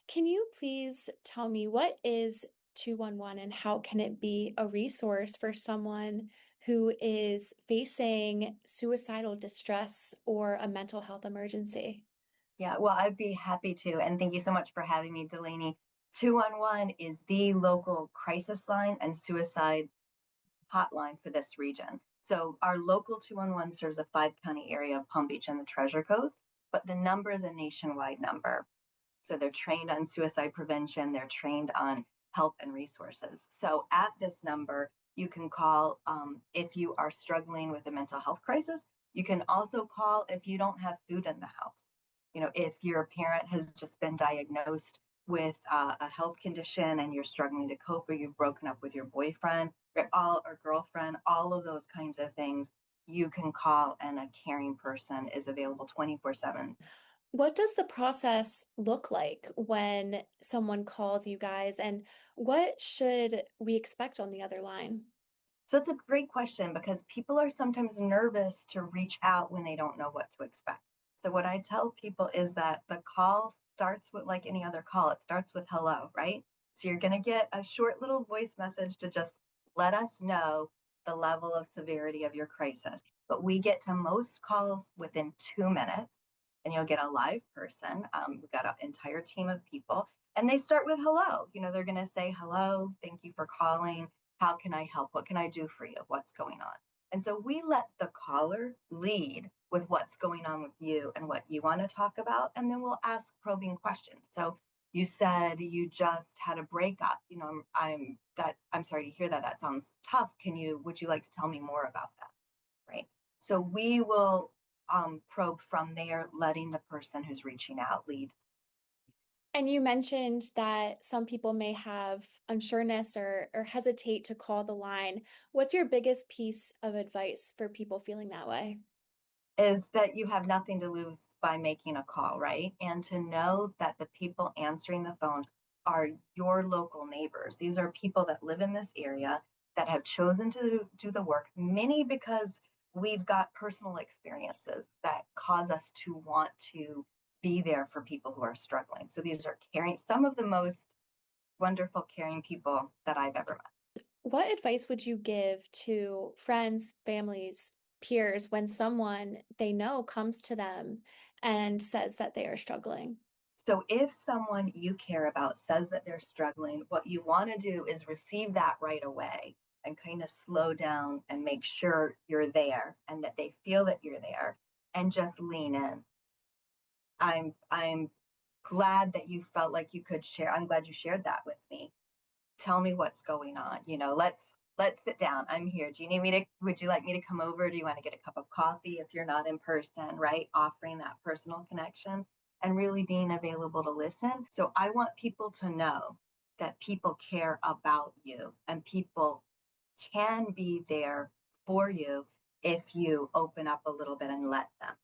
Can you please tell me what is 211 and how can it be a resource for someone who is facing suicidal distress or a mental health emergency? Yeah, well, I'd be happy to. And thank you so much for having me, Delaney. 211 is the local crisis line and suicide hotline for this region. So our local 211 serves a five-county area of Palm Beach and the Treasure Coast, but the number is a nationwide number. So they're trained on suicide prevention, they're trained on help and resources. So at this number, you can call if you are struggling with a mental health crisis. You can also call if you don't have food in the house. If your parent has just been diagnosed with a health condition and you're struggling to cope, or you've broken up with your boyfriend or girlfriend, all of those kinds of things, you can call and a caring person is available 24/7. What does the process look like when someone calls you guys, and what should we expect on the other line? So it's a great question because people are sometimes nervous to reach out when they don't know what to expect. So what I tell people is that the call starts with like any other call. It starts with hello, right? So you're going to get a short little voice message to just let us know the level of severity of your crisis. But we get to most calls within 2 minutes, and you'll get a live person. We've got an entire team of people, and they start with hello. They're going to say, hello, thank you for calling. How can I help? What can I do for you? What's going on? And so we let the caller lead with what's going on with you and what you want to talk about. And then we'll ask probing questions. So you said you just had a breakup. I'm sorry to hear that. That sounds tough. Would you like to tell me more about that? Right. So we will probe from there, letting the person who's reaching out lead. And you mentioned that some people may have unsureness or hesitate to call the line. What's your biggest piece of advice for people feeling that way? Is that you have nothing to lose by making a call, right? And to know that the people answering the phone are your local neighbors. These are people that live in this area that have chosen to do the work, many because we've got personal experiences that cause us to want to be there for people who are struggling. So these are caring, some of the most wonderful, caring people that I've ever met. What advice would you give to friends, families, peers when someone they know comes to them and says that they are struggling? So if someone you care about says that they're struggling, what you want to do is receive that right away and kind of slow down and make sure you're there and that they feel that you're there, and just lean in. I'm glad that you felt like you could share. I'm glad you shared that with me. Tell me what's going on. Let's sit down. I'm here. Do you need me to Would you like me to come over? Do you want to get a cup of coffee if you're not in person, right? Offering that personal connection and really being available to listen. So I want people to know that people care about you and people can be there for you if you open up a little bit and let them.